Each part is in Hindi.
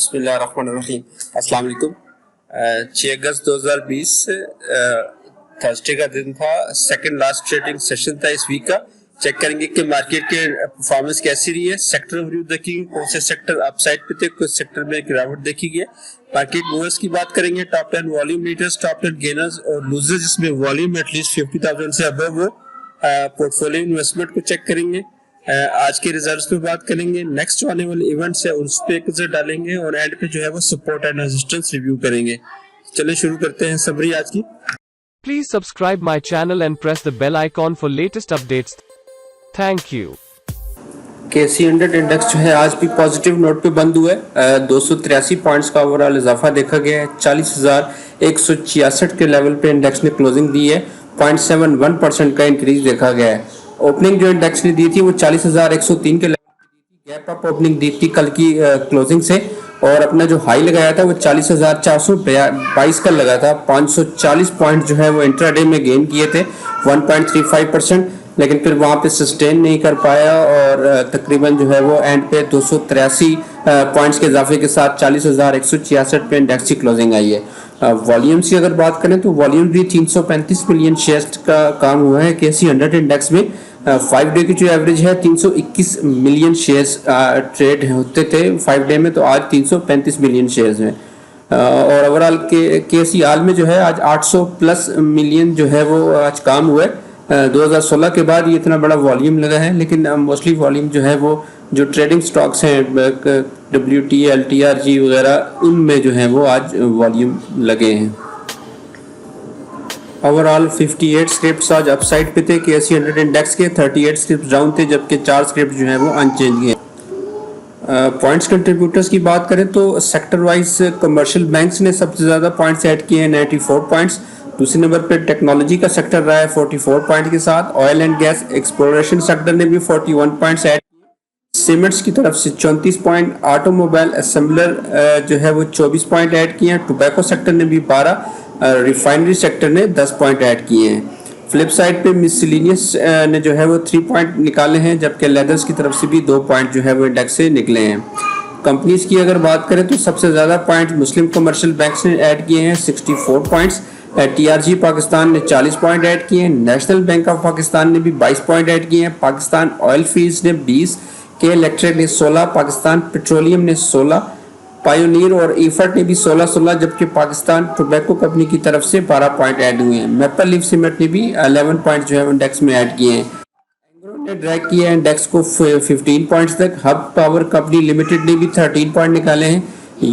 बिस्मिल्लाहिर्रहमानिर्रहीम। अस्सलाम वालेकुम। 6 अगस्त 2020 थर्सडे का दिन था। सेकंड लास्ट ट्रेडिंग सेशन था इस वीक का। चेक करेंगे कि मार्केट के परफॉर्मेंस कैसी रही है। सेक्टर रिव्यू देखेंगे, कौन से सेक्टर अपसाइड पे थे, कुछ सेक्टर में गिरावट देखी गई। मार्केट मूवर्स की बात करेंगे, top 10 volume leaders, top 10 gainers और लूजर्स, जिसमें वॉल्यूम एटलीस्ट 50,000 से अबव हो। पोर्टफोलियो इन्वेस्टमेंट को चेक करेंगे। आज के रिजल्ट्स पे बात करेंगे, नेक्स्ट जो आने वाले इवेंट्स है उस पे एक नजर डालेंगे और एंड पे जो है वो सपोर्ट एंड रेजिस्टेंस रिव्यू करेंगे। चलिए शुरू करते हैं समरी आज की। Please subscribe my channel and press the bell icon for latest updates. Thank you. KC 100 index जो है आज भी पॉजिटिव नोट पे बंद हुआ है। 283 पॉइंट्स का ओवरऑल इजाफा देखा गया है। 40,166 के लेवल पे इंडेक्स ने क्लोजिंग दी है। 0.71% का इंक्रीज देखा गया है। ओपनिंग जो इंडेक्स ने दी थी वो 40,103 के लेवल पे गैप अप ओपनिंग दी थी कल की क्लोजिंग से, और अपना जो हाई लगाया था वो 40,422 का लगा था। 540 पॉइंट जो है वो इंट्राडे में गेन किए थे 1.35%, लेकिन फिर वहां पे सस्टेन नहीं कर पाया और तकरीबन जो है वो एंड पे 283 पॉइंट्स के इजाफे के साथ 40,166 पे इंडेक्स की क्लोजिंग आई है। वॉल्यूम्स की अगर बात करें तो वॉल्यूम भी 335 मिलियन शेयर्स का काम हुआ है KC 100 इंडेक्स में। 5 डे की जो एवरेज है 321 मिलियन शेयर्स ट्रेड होते थे 5 डे में, तो आज 335 मिलियन शेयर्स हैं। और ओवरऑल KC हाल में जो है आज 800 प्लस मिलियन जो है वो आज काम हुआ है। 2016 के बाद ये इतना बड़ा वॉल्यूम लगा है, लेकिन मोस्टली वॉल्यूम जो है वो जो ट्रेडिंग स्टॉक्स हैं WTL TRG वगैरह, उनमें जो है वो आज वॉल्यूम लगे हैं। ओवरऑल 58 स्क्रिप्ट्स आज अपसाइड पे थे KC 100 इंडेक्स के, 38 स्क्रिप्ट्स डाउन थे, जबकि 4 स्क्रिप्ट जो है वो अनचेंज हैं। पॉइंट्स कंट्रीब्यूटर्स की बात करें तो सेक्टर वाइज कमर्शियल बैंक्स ने सबसे ज़्यादा पॉइंट्स ऐड किए हैं 94 पॉइंट्स। दूसरे नंबर पे टेक्नोलॉजी का सेक्टर रहा है 44 पॉइंट के साथ। Oil and gas exploration sector ने भी 41 पॉइंट्स ऐड किए। सीमेंट्स की तरफ से 34 पॉइंट, ऑटोमोबाइल असेंबलर जो है वो 24 पॉइंट ऐड किए हैं। टोबैको सेक्टर ने भी 12, रिफाइनरी सेक्टर ने 10 पॉइंट ऐड किए हैं। फ्लिप साइड पे मिसलिनियस ने जो है वो 3 पॉइंट निकाले हैं, जबकि लेदर्स की तरफ से भी 2 पॉइंट जो है वो इंडेक्स से निकले हैं। कंपनीज की अगर बात करें तो सबसे ज़्यादा पॉइंट मुस्लिम कमर्शियल बैंक्स ने ऐड किए हैं 64 पॉइंट्स। TRG पाकिस्तान ने 40 पॉइंट ऐड किए हैं। नेशनल बैंक ऑफ पाकिस्तान ने भी 22 पॉइंट ऐड किए हैं। पाकिस्तान ऑयल फील्ड्स ने 20, के इलेक्ट्रिक ने 16, पाकिस्तान पेट्रोलियम ने 16, पायोनियर और ईफर्ट ने भी 16, जबकि पाकिस्तान टोबैको कंपनी की तरफ से 12 पॉइंट ऐड हुए हैं। मैपल लीफ सीमेंट ने भी 11 पॉइंट जो है इंडेक्स में ऐड किए हैं। एंग्रो ने ड्रैग किया है इंडेक्स को 15 पॉइंट्स तक। हब पावर कंपनी लिमिटेड ने भी 13 पॉइंट निकाले हैं।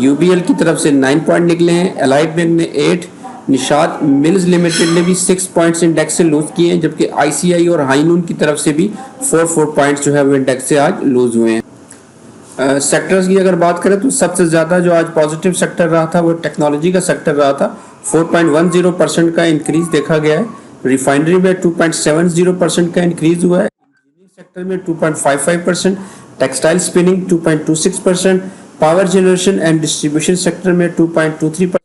UBL की तरफ से 9 पॉइंट निकले हैं। एलाइड बैंक ने 8, निशात मिल्स लिमिटेड ने भी 6 पॉइंट्स इंडेक्स से लूज किए हैं, जबकि ICI और हाइनून की तरफ से भी 4 पॉइंट्स जो है वो इंडेक्स से आज लूज हुए हैं। सेक्टर्स की अगर बात करें तो सबसे ज़्यादा जो आज पॉजिटिव सेक्टर रहा था वो टेक्नोलॉजी का सेक्टर रहा था। 4.10% का इंक्रीज देखा गया है। रिफाइनरी में 2.70% का इंक्रीज हुआ है। इंजीनियरिंग सेक्टर में 2.55%, textile spinning 2.26%, power generation and distribution sector में 2.23%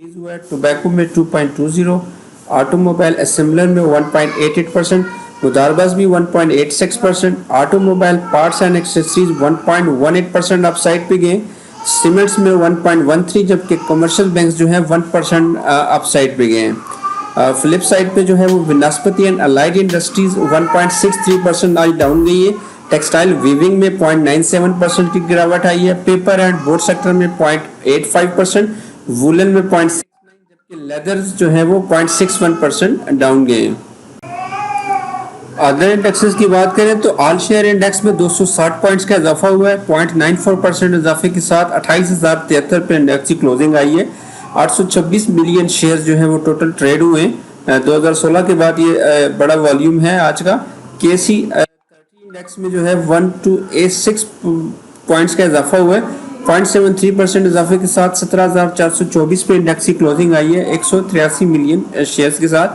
इंक्रीज हुआ है। टोबैको में 2.20, ऑटोमोबाइल असेंबलर में 1.88%, मुदारबाज भी 1.86%, automobile parts and accessories 1.18% upside पे गए। सीमेंट्स में 1.13, जबकि कमर्शियल बैंक्स जो है 1% अपसाइड पे गए हैं। फ्लिप साइड पे जो है वो विनास्पति एंड अलाइड इंडस्ट्रीज 1.63% आज डाउन गई है। टेक्सटाइल वीविंग में 0.97% की गिरावट आई है। पेपर एंड बोर्ड सेक्टर में 0.85%, वुलन में 0.69, जबकि लेदर्स जो है वो 0.61% डाउन गए हैं। अदर इंडेक्सेस की बात करें तो ऑल शेयर इंडेक्स में 260 पॉइंट्स का इजाफा हुआ है। 0.94% इजाफे के साथ 28,073 पे इंडेक्स की क्लोजिंग आई है। 826 मिलियन शेयर जो है वो टोटल ट्रेड हुए हैं। 2016 के बाद ये बड़ा वॉल्यूम है आज का। KC 30 इंडेक्स में जो है 1286 पॉइंट्स का इजाफा हुआ है। 0.73% इजाफे के साथ 17,424 पे इंडेक्स की क्लोजिंग आई है 183 मिलियन शेयर्स के साथ।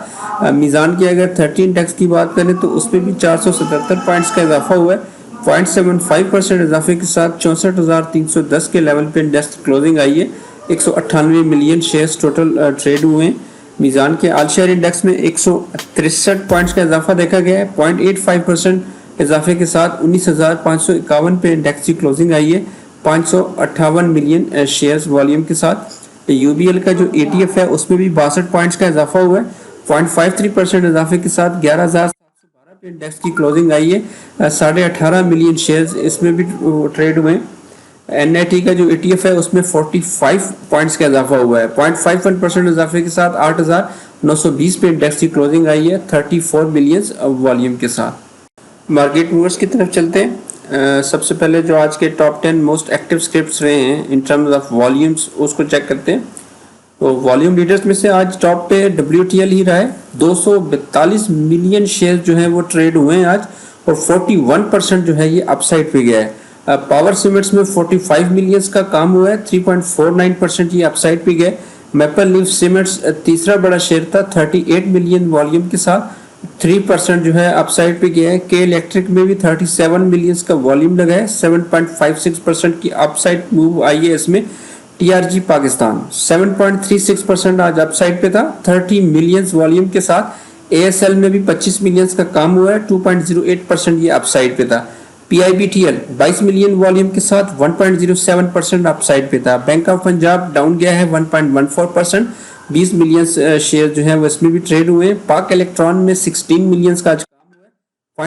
मीज़ान की अगर 30 इंडेक्स की बात करें तो उस पर भी 477 पॉइंट्स का इजाफा हुआ है। 0.75% इजाफे के साथ 64,310 के लेवल पे इंडेक्स की क्लोजिंग आई है। 198 मिलियन शेयर्स टोटल ट्रेड हुए हैं। मीज़ान के ऑल शेयर इंडेक्स में 163 पॉइंट्स का इजाफा देखा गया है। 0.85% इजाफे के साथ 19,551 पे इंडेक्स की क्लोजिंग आई है। 558 मिलियन शेयर्स वॉल्यूम के साथ। यूबीएल का जो ETF है उसमें भी 62 पॉइंट्स का इजाफा हुआ है, 0.53% इजाफे के साथ 11,712 पे इंडेक्स की क्लोजिंग आई है। 18.5 मिलियन शेयर्स इसमें भी ट्रेड हुए। NIT का जो ETF है उसमें 45 पॉइंट्स का इजाफा हुआ है, 0.51% इजाफे के साथ 8,920 पे इंडेक्स की क्लोजिंग आई है 34 मिलियन वॉल्यूम के साथ। मार्केट मूवर्स की तरफ चलते हैं। सबसे पहले जो आज के टॉप 10 मोस्ट एक्टिव स्क्रिप्ट्स रहे हैं इन टर्म्स ऑफ वॉल्यूम्स उसको चेक करते हैं। तो वॉल्यूम लीडर्स में से आज टॉप पे WTL ही रहा है, 242 मिलियन शेयर जो है वो ट्रेड हुए हैं आज, और 41% जो है ये अपसाइड पे गया है। पावर सीमेंट्स में 45 मिलियंस का काम हुआ है, 3.49% ये अपसाइड पे गए। मैपल लीफ सीमेंट्स तीसरा बड़ा शेयर था 38 मिलियन वॉल्यूम के साथ, 3% जो है अपसाइड पे गया है। के इलेक्ट्रिक में भी 37 मिलियंस का वॉल्यूम लगा है, 7.56% की अपसाइड मूव आई है इसमें। TRG पाकिस्तान 7.36% आज अपसाइड पे था, 30 मिलियंस वॉल्यूम के साथ। ASL में भी 25 मिलियंस का काम हुआ है, 2.08% ये अपसाइड पे था। PIBTL 22 मिलियन वॉल्यूम के साथ 1.07% अपसाइड पे था। बैंक ऑफ पंजाब डाउन गया है 1.14%, 20 मिलियन शेयर जो है वो इसमें भी ट्रेड हुए। पाक इलेक्ट्रॉन में 16 मिलियंस का आज काम हुआ है,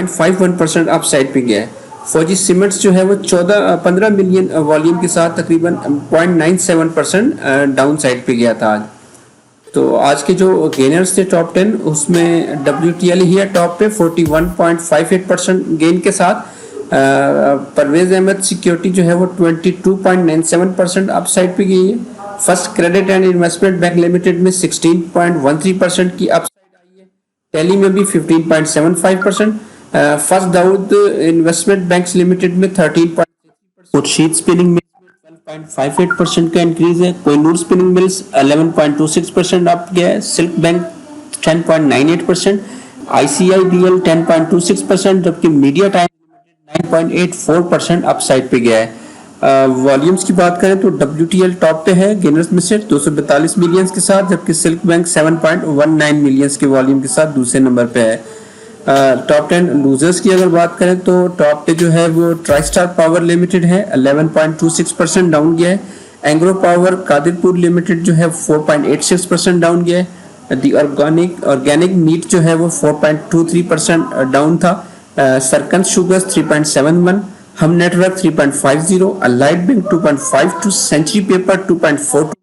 0.51% अपसाइड पे गया है। फौजी सीमेंट्स जो है वो 15 मिलियन वॉल्यूम के साथ तकरीबन 0.97% डाउन साइड पे गया था आज। तो आज के जो गेनर्स थे टॉप 10 उसमें WTL ही है टॉप पे 41.58% गेन के साथ। परवेज अहमद सिक्योरिटी जो है वो 22.97% अपसाइड पे गई है। First credit and investment bank limited में 16.13% की अपसाइड आई है। टेली में भी 15.75%। First Dawood investment banks limited में 13.6%। शीट स्पिनिंग में 12.58% का इंक्रीज है। कोहिनूर स्पिनिंग मिल्स 11.26% अप गया है। सिल्क बैंक 10.98%, ICIBL 10.26%, जबकि मीडिया टाइम 9.84% अपसाइड पे गया है। वॉल्यूम्स की बात करें तो WTL टॉप पे है गेनर्स में से 242 मिलियंस के साथ, जबकि सिल्क बैंक 7.19 मिलियंस के वॉल्यूम के साथ दूसरे नंबर पे है। टॉप 10 लूजर्स की अगर बात करें तो टॉप पे जो है वो ट्राइस्टार पावर लिमिटेड है, 11.26% डाउन गया है। एंग्रो पावर कादिरपुर लिमिटेड जो है 4.86% डाउन गया है। दी ऑर्गेनिक मीट जो है वो 4.23% डाउन था। सरकन sugars 3.71, Hum network 3.50, Allied bank 2.52, Century paper 2.42%,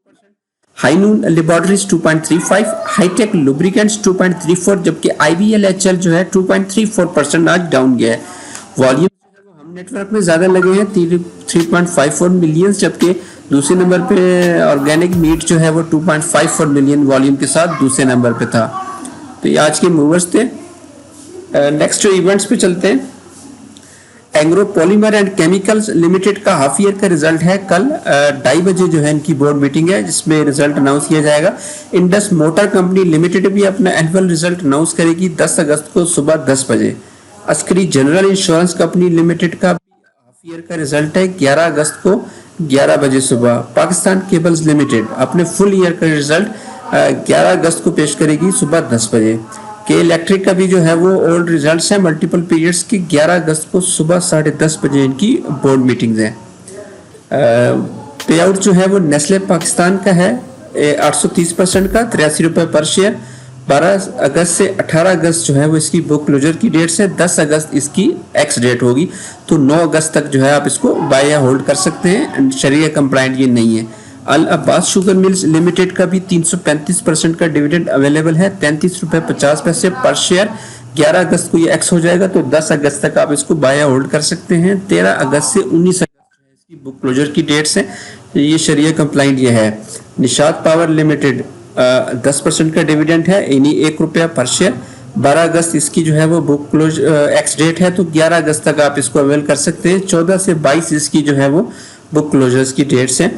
Highnoon laboratories 2.35, Hitech lubricants 2.34, जबकि IBLHL जो है 2.34% आज डाउन गया है। वॉल्यूम हम नेटवर्क में ज्यादा लगे हैं 3.54 मिलियन, जबकि दूसरे नंबर पे ऑर्गेनिक मीट जो है वो 2.54 मिलियन वॉल्यूम के साथ दूसरे नंबर पे था। तो ये आज के मूवर्स थे। नेक्स्ट जो इवेंट्स पे चलते हैं। Engro polymer and chemicals limited का हाफ ईयर का रिजल्ट है कल 2:30 बजे जो है इनकी बोर्ड मीटिंग है जिसमें रिजल्ट अनाउंस किया जाएगा। इंडस मोटर कंपनी लिमिटेड भी अपना एनुअल रिजल्ट अनाउंस करेगी 10 अगस्त को सुबह 10 बजे। Askari general insurance company limited का हाफ ईयर का रिजल्ट है 11 अगस्त को 11 बजे सुबह। पाकिस्तान केबल्स लिमिटेड अपने फुल ईयर का रिजल्ट 11 अगस्त को पेश करेगी सुबह 10 बजे। के इलेक्ट्रिक का भी जो है वो ओल्ड रिजल्ट्स हैं मल्टीपल पीरियड्स की, 11 अगस्त को सुबह 10:30 बजे इनकी बोर्ड मीटिंग्स हैं। पे आउट जो है वो नेस्ले पाकिस्तान का है 830% का 83 रुपये पर शेयर। 12 अगस्त से 18 अगस्त जो है वो इसकी बुक क्लोजर की डेट से, 10 अगस्त इसकी एक्स डेट होगी, तो 9 अगस्त तक जो है आप इसको बाय या होल्ड कर सकते हैं, शरीय कंप्लाइंट ये नहीं है। अल अब्बास शुगर मिल्स लिमिटेड का भी 335% का डिविडेंड अवेलेबल है 33 रुपये 50 पैसे पर शेयर। 11 अगस्त को ये एक्स हो जाएगा, तो 10 अगस्त तक आप इसको बाय या होल्ड कर सकते हैं। 13 अगस्त से 19 अगस्त इसकी बुक क्लोजर की डेट से ये शरीय कंप्लाइंट ये है। निशात पावर लिमिटेड 10% का डिविडेंड है, यानी 1 रुपया पर शेयर। 12 अगस्त इसकी जो है वो बुक क्लोज एक्स डेट है, तो 11 अगस्त तक आप इसको अवेल कर सकते हैं। 14 से 22 इसकी जो है वो बुक क्लोजर्स की डेट से।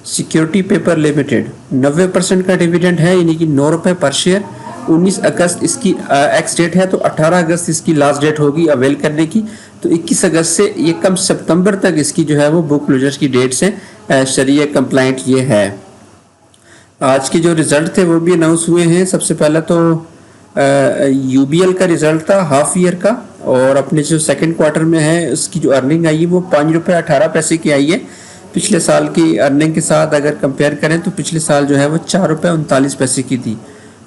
सिक्योरिटी पेपर लिमिटेड 90% का डिविडेंड है, यानी कि 9 रुपये पर शेयर। 19 अगस्त इसकी एक्स डेट है, तो 18 अगस्त इसकी लास्ट डेट होगी अवेल करने की, तो 21 अगस्त से 1 सितंबर तक इसकी जो है वो बुक क्लोजर की डेट से शरीय कंप्लाइंट ये है। आज के जो रिजल्ट थे वो भी अनाउंस हुए हैं। सबसे पहला तो UBL का रिजल्ट था हाफ ईयर का, और अपने जो सेकंड क्वार्टर में है उसकी जो अर्निंग आई है वो 5 रुपये 18 पैसे की आई है। पिछले साल की अर्निंग के साथ अगर कंपेयर करें तो पिछले साल जो है वो 4 रुपये 39 पैसे की थी।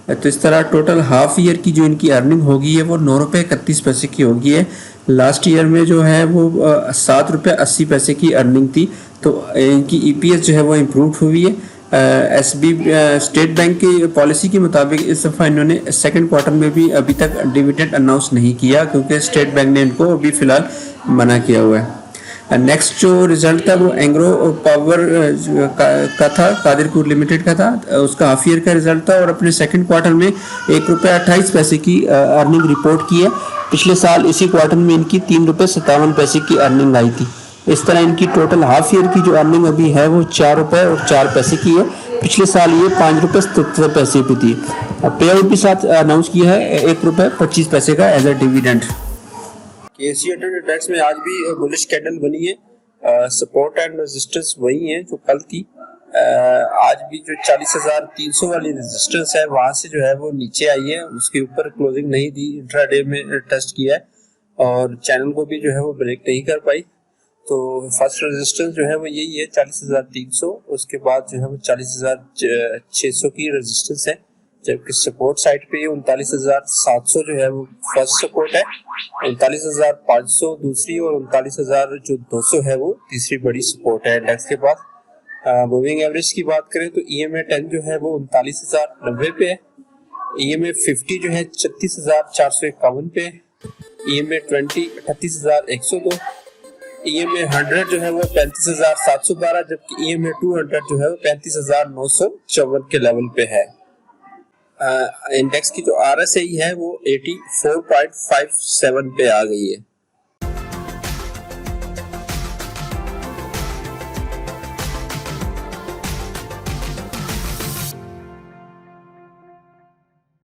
तो इस तरह टोटल हाफ ईयर की जो इनकी अर्निंग होगी है वो 9 रुपये 31 पैसे की होगी है। लास्ट ईयर में जो है वो 7 रुपये 80 पैसे की अर्निंग थी। तो इनकी ईपीएस जो है वो इम्प्रूव हुई है। एसबी स्टेट बैंक की पॉलिसी के मुताबिक इस दफ़ा इन्होंने सेकंड क्वार्टर में भी अभी तक डिविडेंड अनाउंस नहीं किया, क्योंकि स्टेट बैंक ने इनको अभी फ़िलहाल मना किया हुआ है। नेक्स्ट जो रिजल्ट था वो एंग्रो पावर का था, कादिरपुर लिमिटेड का था। उसका हाफ ईयर का रिजल्ट था और अपने सेकंड क्वार्टर में 1 रुपये 28 पैसे की अर्निंग रिपोर्ट की है। पिछले साल इसी क्वार्टर में इनकी 3 रुपये 57 पैसे की अर्निंग आई थी। इस तरह इनकी टोटल हाफ ईयर की जो अर्निंग अभी है वो 4 रुपये और 4 पैसे की है। पिछले साल ये 5 रुपये 77 पैसे की थी। पे आउट भी साथ अनाउंस किया है 1 रुपये 25 पैसे का as a dividend. AC index में आज भी बुलिश कैंडल बनी है। सपोर्ट एंड रेजिस्टेंस वही है जो कल थी। आज भी जो 40,300 वाली रेजिस्टेंस है वहां से जो है वो नीचे आई है, उसके ऊपर क्लोजिंग नहीं दी, इंट्राडे में टेस्ट किया है और चैनल को भी जो है वो ब्रेक नहीं कर पाई। तो फर्स्ट रेजिस्टेंस जो है वो यही है 40,300, उसके बाद जो है वो 40,600 की रेजिस्टेंस है, जबकि सपोर्ट साइड पे 39,700 जो है वो फर्स्ट सपोर्ट है, 39,500 दूसरी और 39,200 है वो तीसरी बड़ी सपोर्ट है इंडेक्स के पास। मूविंग एवरेज की बात करें तो EMA 10 जो है वो 39,090 पे है, EMA 50 जो है 36,451 पे है, EMA 20 38,102, EMA 100 जो है वो 35,712, जबकि EMA 200 जो है वो 35,954 के लेवल पे है। इंडेक्स की जो RSI है वो 84.57 पे आ गई है।